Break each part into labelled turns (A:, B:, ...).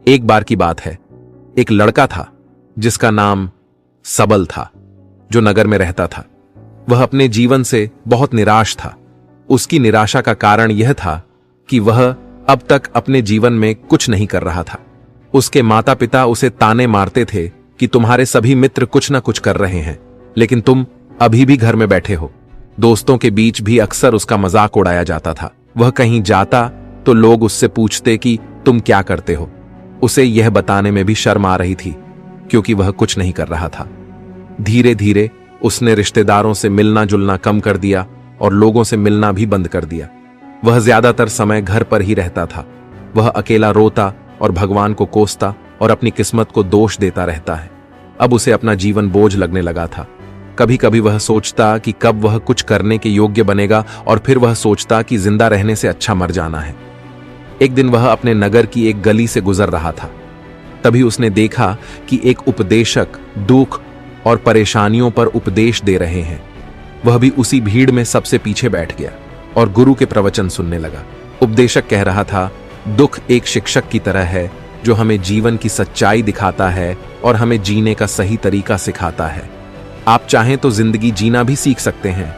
A: एक बार की बात है, एक लड़का था जिसका नाम सबल था, जो नगर में रहता था। वह अपने जीवन से बहुत निराश था। उसकी निराशा का कारण यह था कि वह अब तक अपने जीवन में कुछ नहीं कर रहा था। उसके माता पिता उसे ताने मारते थे कि तुम्हारे सभी मित्र कुछ ना कुछ कर रहे हैं, लेकिन तुम अभी भी घर में बैठे हो। दोस्तों के बीच भी अक्सर उसका मजाक उड़ाया जाता था। वह कहीं जाता तो लोग उससे पूछते कि तुम क्या करते हो। उसे यह बताने में भी शर्म आ रही थी, क्योंकि वह कुछ नहीं कर रहा था। धीरे धीरे उसने रिश्तेदारों से मिलना जुलना कम कर दिया और लोगों से मिलना भी बंद कर दिया। वह ज्यादातर समय घर पर ही रहता था। वह अकेला रोता और भगवान को कोसता और अपनी किस्मत को दोष देता रहता है। अब उसे अपना जीवन बोझ लगने लगा था। कभी कभी वह सोचता कि कब वह कुछ करने के योग्य बनेगा, और फिर वह सोचता कि जिंदा रहने से अच्छा मर जाना है। एक दिन वह अपने नगर की एक गली से गुजर रहा था। तभी उसने देखा कि एक उपदेशक दुख और परेशानियों पर उपदेश दे रहे हैं। वह भी उसी भीड़ में सबसे पीछे बैठ गया और गुरु के प्रवचन सुनने लगा। उपदेशक कह रहा था, दुख एक शिक्षक की तरह है जो हमें जीवन की सच्चाई दिखाता है और हमें जीने का सही तरीका सिखाता है। आप चाहें तो जिंदगी जीना भी सीख सकते हैं।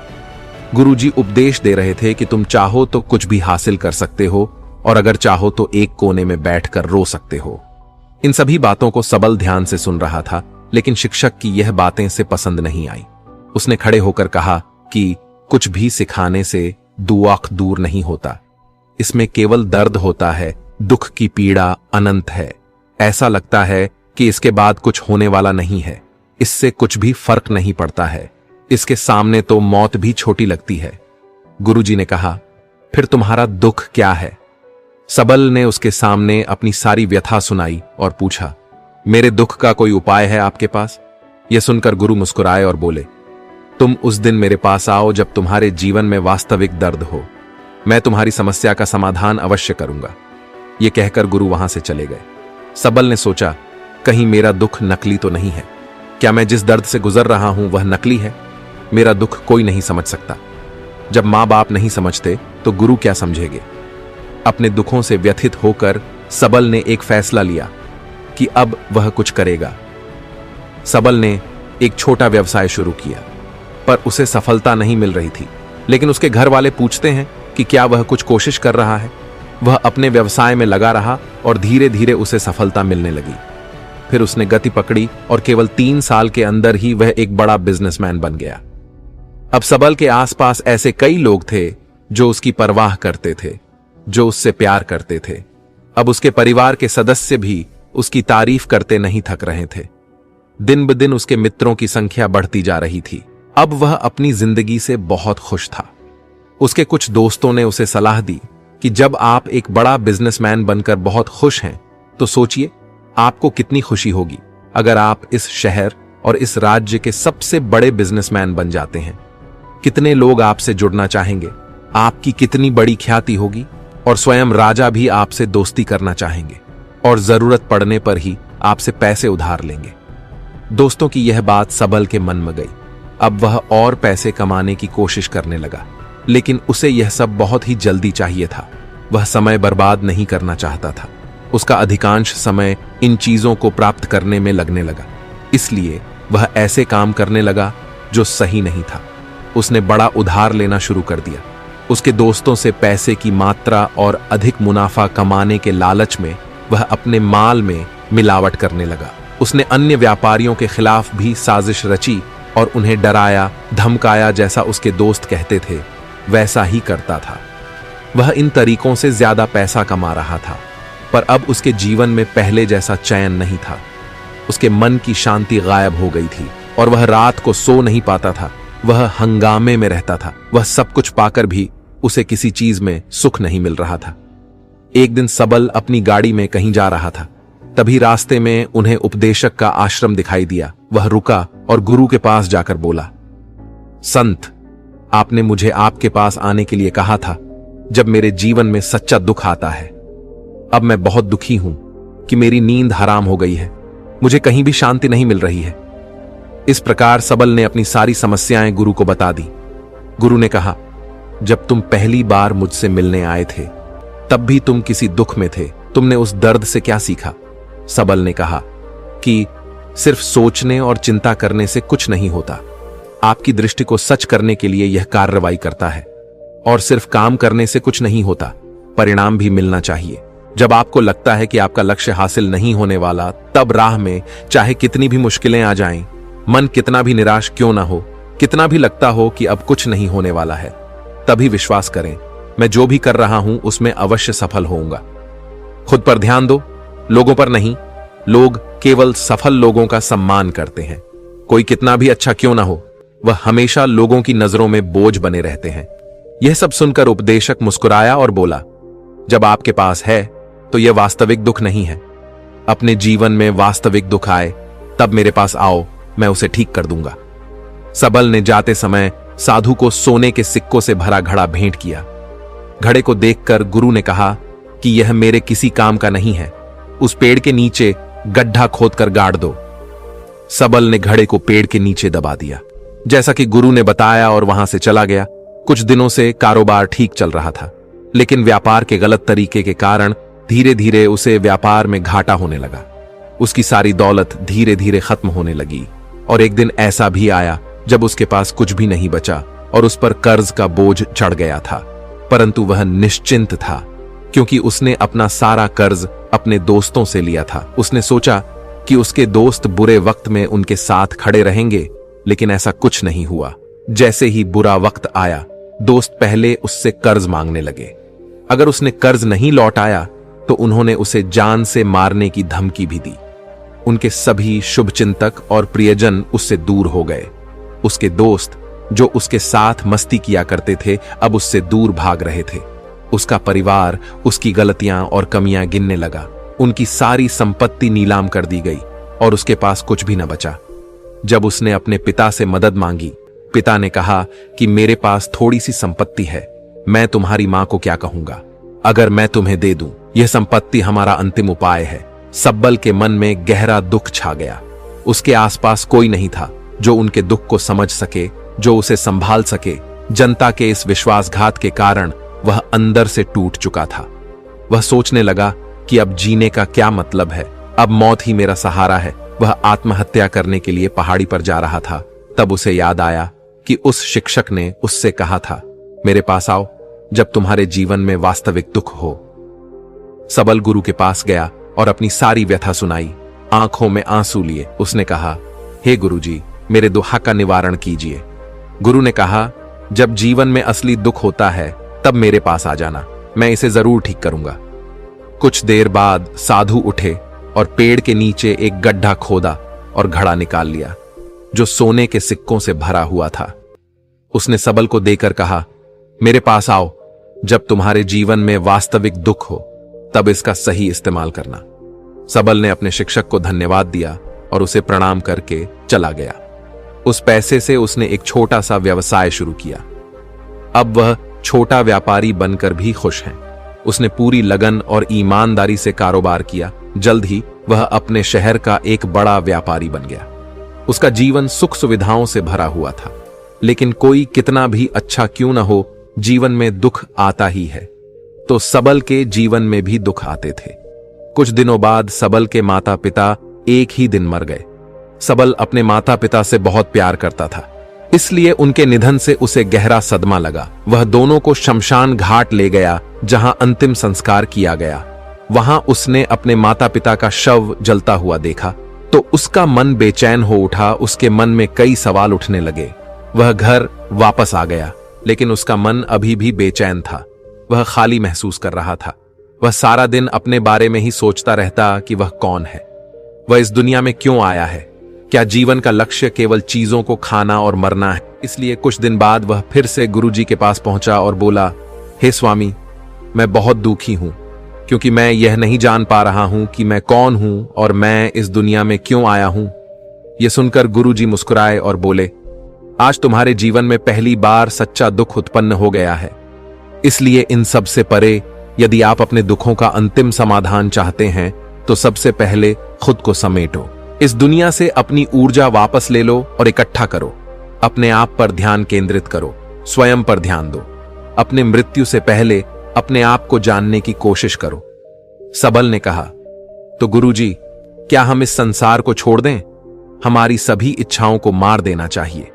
A: गुरुजी उपदेश दे रहे थे कि तुम चाहो तो कुछ भी हासिल कर सकते हो, और अगर चाहो तो एक कोने में बैठकर रो सकते हो। इन सभी बातों को सबल ध्यान से सुन रहा था, लेकिन शिक्षक की यह बातें से पसंद नहीं आई। उसने खड़े होकर कहा कि कुछ भी सिखाने से दुआख दूर नहीं होता। इसमें केवल दर्द होता है, दुख की पीड़ा अनंत है। ऐसा लगता है कि इसके बाद कुछ होने वाला नहीं है। इससे कुछ भी फर्क नहीं पड़ता है। इसके सामने तो मौत भी छोटी लगती है। गुरुजी ने कहा, फिर तुम्हारा दुख क्या है? सबल ने उसके सामने अपनी सारी व्यथा सुनाई और पूछा, मेरे दुख का कोई उपाय है आपके पास? यह सुनकर गुरु मुस्कुराए और बोले, तुम उस दिन मेरे पास आओ जब तुम्हारे जीवन में वास्तविक दर्द हो। मैं तुम्हारी समस्या का समाधान अवश्य करूंगा। यह कहकर गुरु वहां से चले गए। सबल ने सोचा, कहीं मेरा दुख नकली तो नहीं है? क्या मैं जिस दर्द से गुजर रहा हूं वह नकली है? मेरा दुख कोई नहीं समझ सकता। जब मां बाप नहीं समझते तो गुरु क्या समझेंगे? अपने दुखों से व्यथित होकर सबल ने एक फैसला लिया कि अब वह कुछ करेगा। सबल ने एक छोटा व्यवसाय शुरू किया, पर उसे सफलता नहीं मिल रही थी। लेकिन उसके घर वाले पूछते हैं कि क्या वह कुछ कोशिश कर रहा है। वह अपने व्यवसाय में लगा रहा और धीरे धीरे उसे सफलता मिलने लगी। फिर उसने गति पकड़ी और केवल 3 साल के अंदर ही वह एक बड़ा बिजनेसमैन बन गया। अब सबल के आसपास ऐसे कई लोग थे जो उसकी परवाह करते थे, जो उससे प्यार करते थे। अब उसके परिवार के सदस्य भी उसकी तारीफ करते नहीं थक रहे थे। दिन ब दिन उसके मित्रों की संख्या बढ़ती जा रही थी। अब वह अपनी जिंदगी से बहुत खुश था। उसके कुछ दोस्तों ने उसे सलाह दी कि जब आप एक बड़ा बिजनेसमैन बनकर बहुत खुश हैं, तो सोचिए आपको कितनी खुशी होगी अगर आप इस शहर और इस राज्य के सबसे बड़े बिजनेसमैन बन जाते हैं। कितने लोग आपसे जुड़ना चाहेंगे, आपकी कितनी बड़ी ख्याति होगी, और स्वयं राजा भी आपसे दोस्ती करना चाहेंगे और जरूरत पड़ने पर ही आपसे पैसे उधार लेंगे। दोस्तों की यह बात सबल के मन में गई। अब वह और पैसे कमाने की कोशिश करने लगा, लेकिन उसे यह सब बहुत ही जल्दी चाहिए था। वह समय बर्बाद नहीं करना चाहता था। उसका अधिकांश समय इन चीजों को प्राप्त करने में लगने लगा। इसलिए वह ऐसे काम करने लगा जो सही नहीं था। उसने बड़ा उधार लेना शुरू कर दिया। उसके दोस्तों से पैसे की मात्रा और अधिक मुनाफा कमाने के लालच में वह अपने माल में मिलावट करने लगा। उसने अन्य व्यापारियों के खिलाफ भी साजिश रची और उन्हें डराया धमकाया। जैसा उसके दोस्त कहते थे वैसा ही करता था। वह इन तरीकों से ज्यादा पैसा कमा रहा था, पर अब उसके जीवन में पहले जैसा चैन नहीं था। उसके मन की शांति गायब हो गई थी और वह रात को सो नहीं पाता था। वह हंगामे में रहता था। वह सब कुछ पाकर भी उसे किसी चीज में सुख नहीं मिल रहा था। एक दिन सबल अपनी गाड़ी में कहीं जा रहा था। तभी रास्ते में उन्हें उपदेशक का आश्रम दिखाई दिया। वह रुका और गुरु के पास जाकर बोला, संत, आपने मुझे आपके पास आने के लिए कहा था जब मेरे जीवन में सच्चा दुख आता है। अब मैं बहुत दुखी हूं कि मेरी नींद हराम हो गई है। मुझे कहीं भी शांति नहीं मिल रही है। इस प्रकार सबल ने अपनी सारी समस्याएं गुरु को बता दी। गुरु ने कहा, जब तुम पहली बार मुझसे मिलने आए थे तब भी तुम किसी दुख में थे। तुमने उस दर्द से क्या सीखा? सबल ने कहा कि सिर्फ सोचने और चिंता करने से कुछ नहीं होता। आपकी दृष्टि को सच करने के लिए यह कार्रवाई करता है। और सिर्फ काम करने से कुछ नहीं होता, परिणाम भी मिलना चाहिए। जब आपको लगता है कि आपका लक्ष्य हासिल नहीं होने वाला, तब राह में चाहे कितनी भी मुश्किलें आ जाएं, मन कितना भी निराश क्यों ना हो, कितना भी लगता हो कि अब कुछ नहीं होने वाला है, तभी विश्वास करें, मैं जो भी कर रहा हूं उसमें अवश्य सफल होऊंगा। खुद पर ध्यान दो, लोगों पर नहीं। लोग केवल सफल लोगों का सम्मान करते हैं। कोई कितना भी अच्छा क्यों ना हो, वह हमेशा लोगों की नजरों में बोझ बने रहते हैं। यह सब सुनकर उपदेशक मुस्कुराया और बोला, जब आपके पास है तो यह वास्तविक दुख नहीं है। अपने जीवन में वास्तविक दुख आए तब मेरे पास आओ, मैं उसे ठीक कर दूंगा। सबल ने जाते समय साधु को सोने के सिक्कों से भरा घड़ा भेंट किया। घड़े को देखकर गुरु ने कहा कि यह मेरे किसी काम का नहीं है, उस पेड़ के नीचे गड्ढा खोदकर गाड़ दो। सबल ने घड़े को पेड़ के नीचे दबा दिया, जैसा कि गुरु ने बताया, और वहां से चला गया। कुछ दिनों से कारोबार ठीक चल रहा था, लेकिन व्यापार के गलत तरीके के कारण धीरे धीरे उसे व्यापार में घाटा होने लगा। उसकी सारी दौलत धीरे धीरे खत्म होने लगी, और एक दिन ऐसा भी आया जब उसके पास कुछ भी नहीं बचा और उस पर कर्ज का बोझ चढ़ गया था। परंतु वह निश्चिंत था, क्योंकि उसने अपना सारा कर्ज अपने दोस्तों से लिया था। उसने सोचा कि उसके दोस्त बुरे वक्त में उनके साथ खड़े रहेंगे, लेकिन ऐसा कुछ नहीं हुआ। जैसे ही बुरा वक्त आया, दोस्त पहले उससे कर्ज मांगने लगे। अगर उसने कर्ज नहीं लौटाया तो उन्होंने उसे जान से मारने की धमकी भी दी। उनके सभी शुभचिंतक और प्रियजन उससे दूर हो गए। उसके दोस्त जो उसके साथ मस्ती किया करते थे, अब उससे दूर भाग रहे थे। उसका परिवार उसकी गलतियां और कमियां गिनने लगा। उनकी सारी संपत्ति नीलाम कर दी गई और उसके पास कुछ भी न बचा। जब उसने अपने पिता से मदद मांगी, पिता ने कहा कि मेरे पास थोड़ी सी संपत्ति है, मैं तुम्हारी मां को क्या कहूंगा अगर मैं तुम्हें दे दूं। यह संपत्ति हमारा अंतिम उपाय है। सबल के मन में गहरा दुख छा गया। उसके आसपास कोई नहीं था जो उनके दुख को समझ सके, जो उसे संभाल सके। जनता के इस विश्वासघात के कारण वह अंदर से टूट चुका था। वह सोचने लगा कि अब जीने का क्या मतलब है, अब मौत ही मेरा सहारा है। वह आत्महत्या करने के लिए पहाड़ी पर जा रहा था। तब उसे याद आया कि उस शिक्षक ने उससे कहा था, मेरे पास आओ जब तुम्हारे जीवन में वास्तविक दुख हो। सबल गुरु के पास गया और अपनी सारी व्यथा सुनाई। आंखों में आंसू लिए उसने कहा, हे गुरुजी, मेरे दुहा का निवारण कीजिए। गुरु ने कहा, जब जीवन में असली दुख होता है तब मेरे पास आ जाना, मैं इसे जरूर ठीक करूंगा। कुछ देर बाद साधु उठे और पेड़ के नीचे एक गड्ढा खोदा और घड़ा निकाल लिया, जो सोने के सिक्कों से भरा हुआ था। उसने सबल को देकर कहा, मेरे पास आओ जब तुम्हारे जीवन में वास्तविक दुख हो, तब इसका सही इस्तेमाल करना। सबल ने अपने शिक्षक को धन्यवाद दिया और उसे प्रणाम करके चला गया। उस पैसे से उसने एक छोटा सा व्यवसाय शुरू किया। अब वह छोटा व्यापारी बनकर भी खुश है। उसने पूरी लगन और ईमानदारी से कारोबार किया। जल्द ही वह अपने शहर का एक बड़ा व्यापारी बन गया। उसका जीवन सुख सुविधाओं से भरा हुआ था, लेकिन कोई कितना भी अच्छा क्यों न हो, जीवन में दुख आता ही है। तो सबल के जीवन में भी दुख आते थे। कुछ दिनों बाद सबल के माता पिता एक ही दिन मर गए। सबल अपने माता पिता से बहुत प्यार करता था, इसलिए उनके निधन से उसे गहरा सदमा लगा। वह दोनों को शमशान घाट ले गया, जहां अंतिम संस्कार किया गया। वहां उसने अपने माता पिता का शव जलता हुआ देखा तो उसका मन बेचैन हो उठा। उसके मन में कई सवाल उठने लगे। वह घर वापस आ गया, लेकिन उसका मन अभी भी बेचैन था। वह खाली महसूस कर रहा था। वह सारा दिन अपने बारे में ही सोचता रहता कि वह कौन है, वह इस दुनिया में क्यों आया है। क्या जीवन का लक्ष्य केवल चीजों को खाना और मरना है? इसलिए कुछ दिन बाद वह फिर से गुरुजी के पास पहुंचा और बोला, हे स्वामी, मैं बहुत दुखी हूं, क्योंकि मैं यह नहीं जान पा रहा हूं कि मैं कौन हूं और मैं इस दुनिया में क्यों आया हूं। यह सुनकर गुरुजी मुस्कुराए और बोले, आज तुम्हारे जीवन में पहली बार सच्चा दुख उत्पन्न हो गया है। इसलिए इन सब से परे, यदि आप अपने दुखों का अंतिम समाधान चाहते हैं तो सबसे पहले खुद को समेटो। इस दुनिया से अपनी ऊर्जा वापस ले लो और इकट्ठा करो। अपने आप पर ध्यान केंद्रित करो, स्वयं पर ध्यान दो। अपने मृत्यु से पहले अपने आप को जानने की कोशिश करो। सबल ने कहा, तो गुरुजी, क्या हम इस संसार को छोड़ दें? हमारी सभी इच्छाओं को मार देना चाहिए।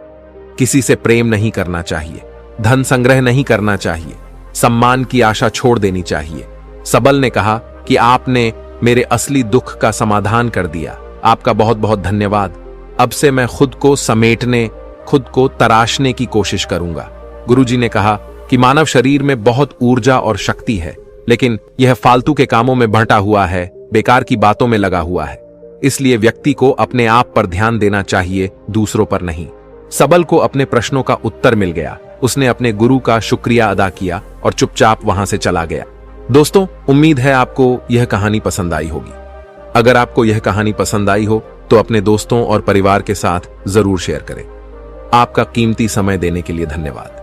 A: किसी से प्रेम नहीं करना चाहिए, धन संग्रह नहीं करना चाहिए, सम्मान की आशा छोड़ देनी चाहिए। सबल ने कहा कि आपने मेरे असली दुख का समाधान कर दिया। आपका बहुत बहुत धन्यवाद। अब से मैं खुद को समेटने, खुद को तराशने की कोशिश करूंगा। गुरुजी ने कहा कि मानव शरीर में बहुत ऊर्जा और शक्ति है, लेकिन यह फालतू के कामों में बंटा हुआ है, बेकार की बातों में लगा हुआ है। इसलिए व्यक्ति को अपने आप पर ध्यान देना चाहिए, दूसरों पर नहीं। सबल को अपने प्रश्नों का उत्तर मिल गया। उसने अपने गुरु का शुक्रिया अदा किया और चुपचाप वहां से चला गया। दोस्तों, उम्मीद है आपको यह कहानी पसंद आई होगी। अगर आपको यह कहानी पसंद आई हो तो अपने दोस्तों और परिवार के साथ जरूर शेयर करें। आपका कीमती समय देने के लिए धन्यवाद।